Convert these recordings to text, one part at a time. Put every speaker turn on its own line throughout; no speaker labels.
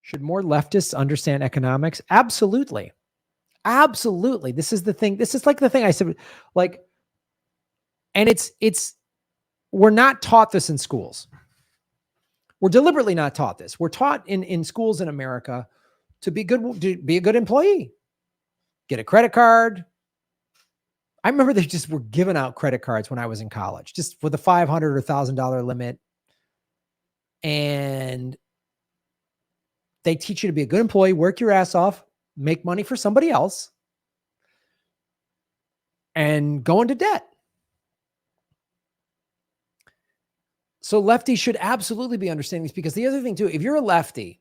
Should more leftists understand economics? Absolutely. Absolutely. This is the thing. This is like the thing I said, like, and we're not taught this in schools. We're deliberately not taught this. We're taught in schools in America to be a good employee, get a credit card. I remember they just were giving out credit cards when I was in college, just with a $500 or $1,000 limit. And they teach you to be a good employee, work your ass off, make money for somebody else, and go into debt. So lefties should absolutely be understanding this, because the other thing too, if you're a lefty,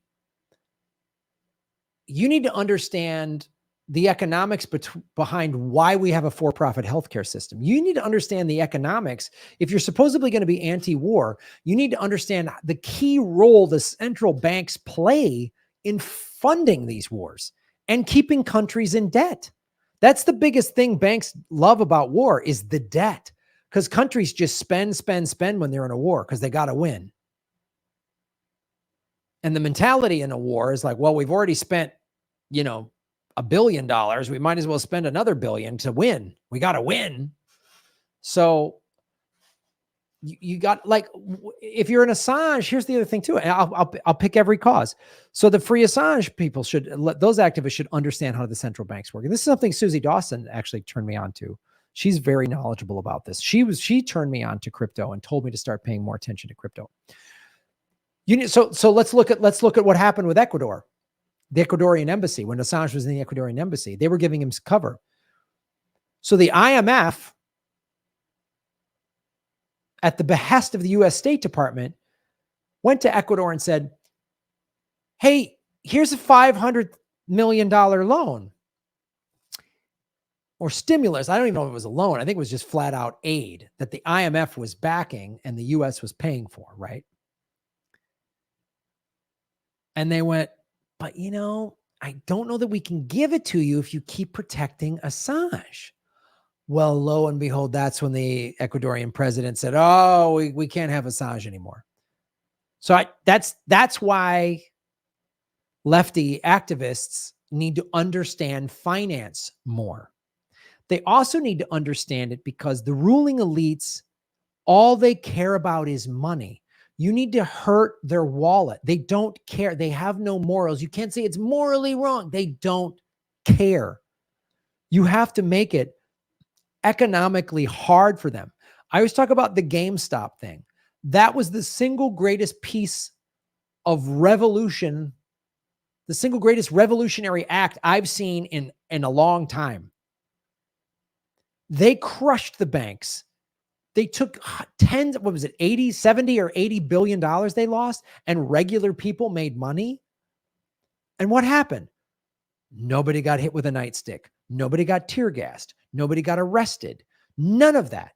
you need to understand the economics behind why we have a for-profit healthcare system. You need to understand the economics. If you're supposedly going to be anti-war, you need to understand the key role the central banks play in funding these wars and keeping countries in debt. That's the biggest thing banks love about war, is the debt, because countries just spend when they're in a war because they got to win. And the mentality in a war is like, well, we've already spent, $1 billion. We might as well spend another billion to win. We got to win. So you got, like, if you're an Assange, here's the other thing too. And I'll pick every cause. So the free Assange people those activists should understand how the central banks work. And this is something Susie Dawson actually turned me on to. She's very knowledgeable about this. She turned me on to crypto and told me to start paying more attention to crypto. So let's look at what happened with Ecuador. The Ecuadorian embassy, when Assange was in the Ecuadorian embassy, they were giving him cover. So the IMF, at the behest of the US State Department, went to Ecuador and said, hey, here's a $500 million loan or stimulus. I don't even know if it was a loan. I think it was just flat out aid that the IMF was backing and the US was paying for, right? And they went, but I don't know that we can give it to you if you keep protecting Assange. Well, lo and behold, that's when the Ecuadorian president said, oh, we can't have Assange anymore. So that's why lefty activists need to understand finance more. They also need to understand it because the ruling elites, all they care about is money. You need to hurt their wallet. They don't care. They have no morals. You can't say it's morally wrong. They don't care. You have to make it economically hard for them. I always talk about the GameStop thing. That was the single greatest piece of revolution, the single greatest revolutionary act I've seen in a long time. They crushed the banks. They took tens, 80, 70 or $80 billion they lost, and regular people made money. And what happened? Nobody got hit with a nightstick. Nobody got tear gassed. Nobody got arrested. None of that.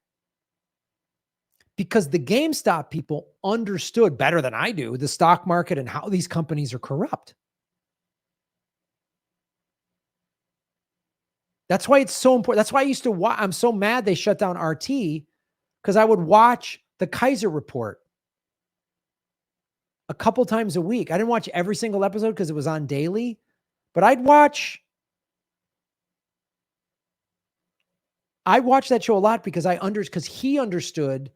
Because the GameStop people understood better than I do the stock market and how these companies are corrupt. That's why it's so important. That's why I used to watch. I'm so mad they shut down RT, because I would watch the Kaiser Report a couple times a week. I didn't watch every single episode because it was on daily, but I'd watch that show a lot because he understood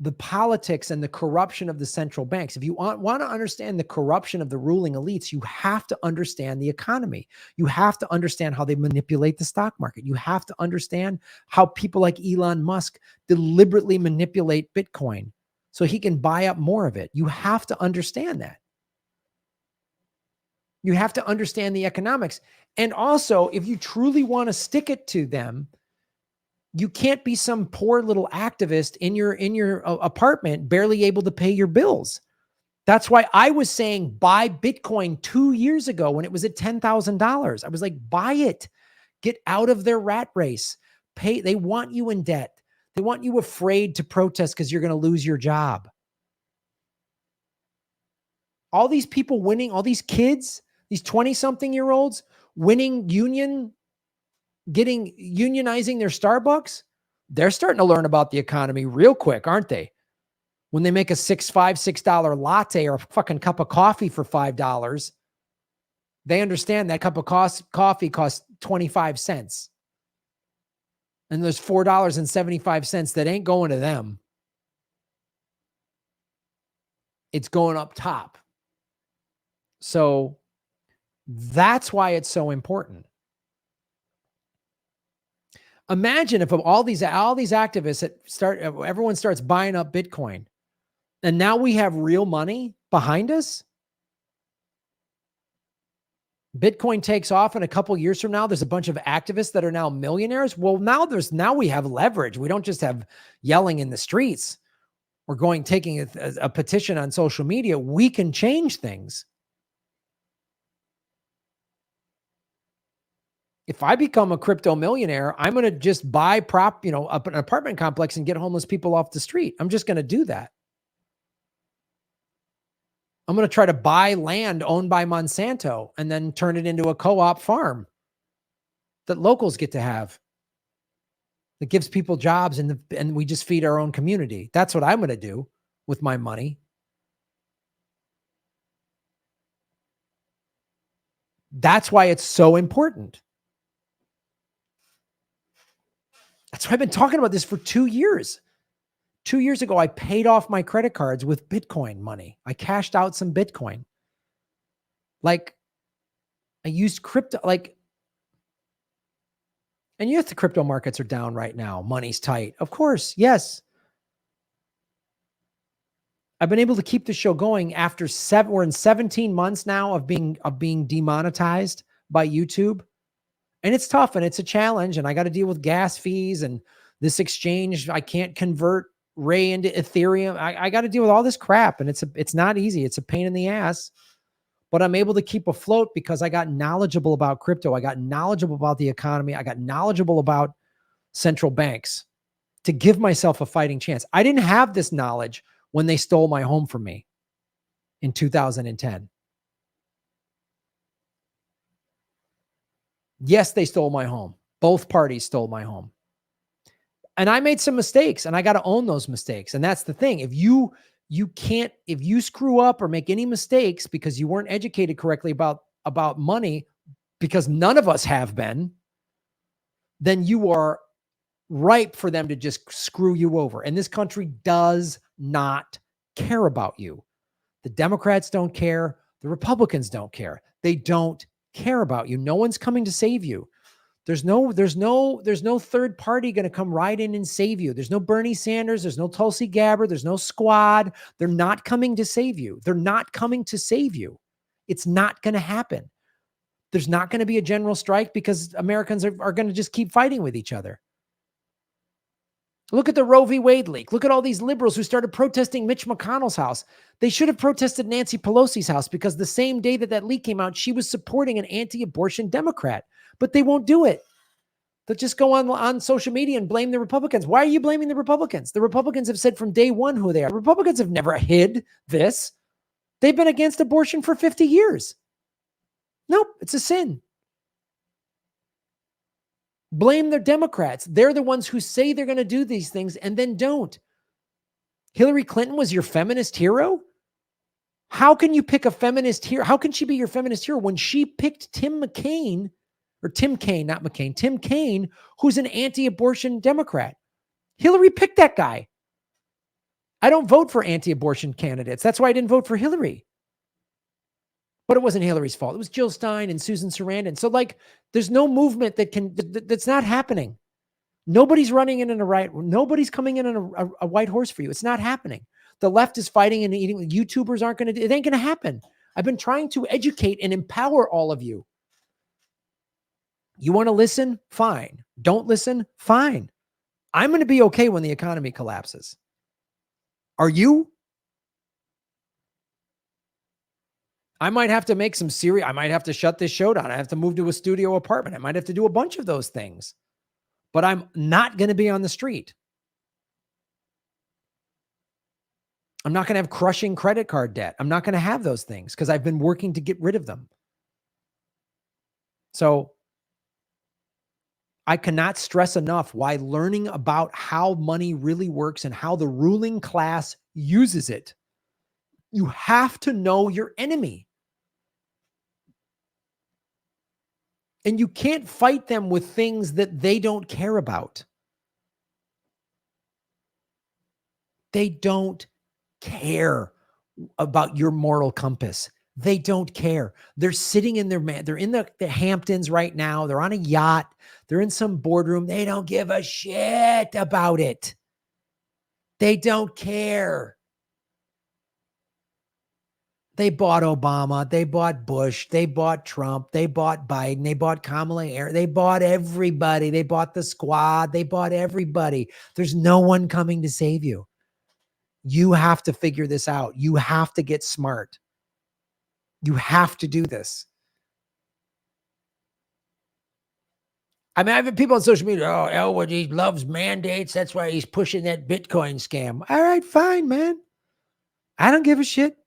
the politics and the corruption of the central banks. If you want to understand the corruption of the ruling elites, you have to understand the economy. You have to understand how they manipulate the stock market. You have to understand how people like Elon Musk deliberately manipulate Bitcoin so he can buy up more of it. You have to understand that. You have to understand the economics. And also, if you truly want to stick it to them, you can't be some poor little activist in your apartment, barely able to pay your bills. That's why I was saying buy Bitcoin 2 years ago when it was at $10,000. I was like, buy it. Get out of their rat race. Pay. They want you in debt. They want you afraid to protest because you're going to lose your job. All these people winning, all these kids, these 20-something-year-olds winning unionizing their Starbucks, they're starting to learn about the economy real quick, aren't they? When they make a $6 latte or a fucking cup of coffee for $5 They understand that cup of coffee costs 25 cents. And there's $4.75 that ain't going to them. It's going up top. So that's why it's so important. Imagine if all these activists everyone starts buying up Bitcoin, and now we have real money behind us. Bitcoin takes off, and a couple of years from now, there's a bunch of activists that are now millionaires. Well, now we have leverage. We don't just have yelling in the streets. We're taking a petition on social media. We can change things. If I become a crypto millionaire, I'm going to just buy an apartment complex and get homeless people off the street. I'm just going to do that. I'm going to try to buy land owned by Monsanto and then turn it into a co-op farm that locals get to have. That gives people jobs and we just feed our own community. That's what I'm going to do with my money. That's why it's so important. That's why I've been talking about this for 2 years. 2 years ago, I paid off my credit cards with Bitcoin money. I cashed out some Bitcoin. Like, I used crypto, and yes, the crypto markets are down right now. Money's tight. Of course, yes. I've been able to keep the show going after we're in 17 months now of being demonetized by YouTube. And it's tough and it's a challenge. And I got to deal with gas fees and this exchange. I can't convert Ray into Ethereum. I got to deal with all this crap, and it's not easy. It's a pain in the ass, but I'm able to keep afloat because I got knowledgeable about crypto. I got knowledgeable about the economy. I got knowledgeable about central banks to give myself a fighting chance. I didn't have this knowledge when they stole my home from me in 2010. Yes, they stole my home. Both parties stole my home. And I made some mistakes, and I got to own those mistakes. And that's the thing. If you screw up or make any mistakes because you weren't educated correctly about money, because none of us have been, then you are ripe for them to just screw you over. And this country does not care about you. The Democrats don't care. The Republicans don't care. They don't care about you. No one's coming to save you. There's no third party going to come right in and save you. There's no Bernie Sanders. There's no Tulsi Gabbard. There's no squad. They're not coming to save you. They're not coming to save you. It's not going to happen. There's not going to be a general strike because Americans are going to just keep fighting with each other. Look at the Roe v. Wade leak. Look at all these liberals who started protesting Mitch McConnell's house. They should have protested Nancy Pelosi's house because the same day that leak came out, she was supporting an anti-abortion Democrat. But they won't do it. They'll just go on social media and blame the Republicans. Why are you blaming the Republicans? The Republicans have said from day one who they are. The Republicans have never hid this. They've been against abortion for 50 years. Nope, it's a sin. Blame the Democrats. They're the ones who say they're going to do these things and then don't. Hillary Clinton was your feminist hero? How can you pick a feminist hero? How can she be your feminist hero when she picked Tim Kaine, who's an anti-abortion Democrat? Hillary picked that guy. I don't vote for anti-abortion candidates. That's why I didn't vote for Hillary. But it wasn't Hillary's fault. It was Jill Stein and Susan Sarandon. So there's no movement that's not happening. Nobody's running in nobody's coming in on a white horse for you. It's not happening. The left is fighting and eating. YouTubers aren't going to, it ain't going to happen. I've been trying to educate and empower all of you. You want to listen? Fine. Don't listen? Fine. I'm going to be okay when the economy collapses. Are you? I might have to make some serious, I might have to shut this show down. I have to move to a studio apartment. I might have to do a bunch of those things, but I'm not going to be on the street. I'm not going to have crushing credit card debt. I'm not going to have those things because I've been working to get rid of them. So I cannot stress enough why learning about how money really works and how the ruling class uses it. You have to know your enemy. And you can't fight them with things that they don't care about. They don't care about your moral compass. They don't care. They're sitting in they're in the Hamptons right now. They're on a yacht. They're in some boardroom. They don't give a shit about it. They don't care. They bought Obama. They bought Bush. They bought Trump. They bought Biden. They bought Kamala Harris. They bought everybody. They bought the squad. They bought everybody. There's no one coming to save you. You have to figure this out. You have to get smart. You have to do this. I mean, I've had people on social media, oh, Elwood, he loves mandates. That's why he's pushing that Bitcoin scam. All right, fine, man. I don't give a shit.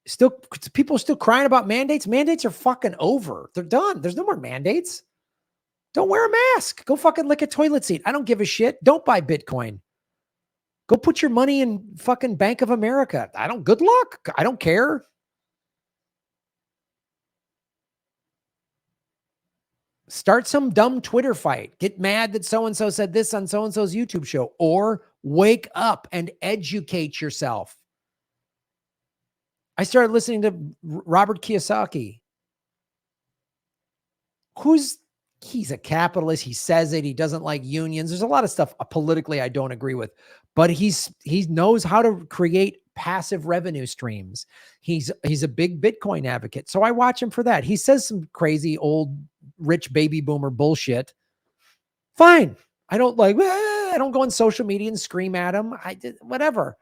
Still, people still crying about mandates. Mandates are fucking over. They're done. There's no more mandates. Don't wear a mask. Go fucking lick a toilet seat. I don't give a shit. Don't buy Bitcoin. Go put your money in fucking Bank of America. Good luck. I don't care. Start some dumb Twitter fight. Get mad that so-and-so said this on so-and-so's YouTube show, or wake up and educate yourself. I started listening to Robert Kiyosaki. He's a capitalist. He says it. He doesn't like unions. There's a lot of stuff politically I don't agree with, but he knows how to create passive revenue streams. He's a big Bitcoin advocate. So I watch him for that. He says some crazy old rich baby boomer bullshit. Fine. I don't I don't go on social media and scream at him. Whatever.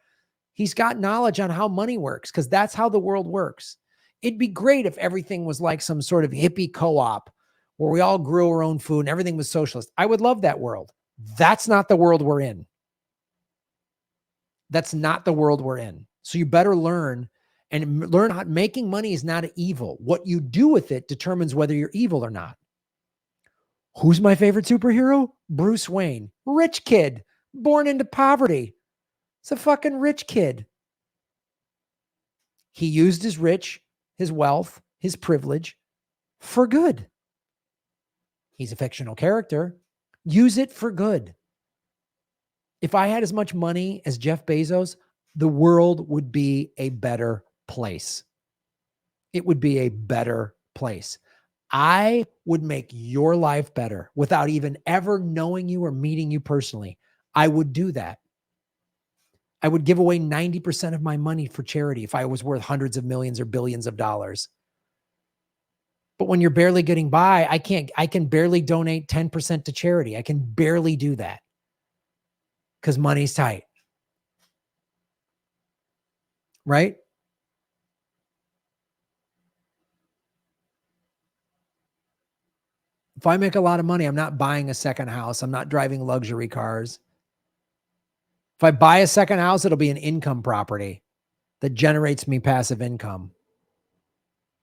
He's got knowledge on how money works, because that's how the world works. It'd be great if everything was like some sort of hippie co-op where we all grew our own food and everything was socialist. I would love that world. That's not the world we're in. That's not the world we're in. So you better learn how making money is not evil. What you do with it determines whether you're evil or not. Who's my favorite superhero? Bruce Wayne. Rich kid, born into poverty. It's a fucking rich kid. He used his wealth, his privilege for good. He's a fictional character. Use it for good. If I had as much money as Jeff Bezos, the world would be a better place. It would be a better place. I would make your life better without even ever knowing you or meeting you personally. I would do that. I would give away 90% of my money for charity if I was worth hundreds of millions or billions of dollars. But when you're barely getting by, I can barely donate 10% to charity. I can barely do that because money's tight. Right? If I make a lot of money, I'm not buying a second house. I'm not driving luxury cars. If I buy a second house, it'll be an income property that generates me passive income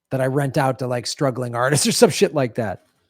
that I rent out to like struggling artists or some shit like that.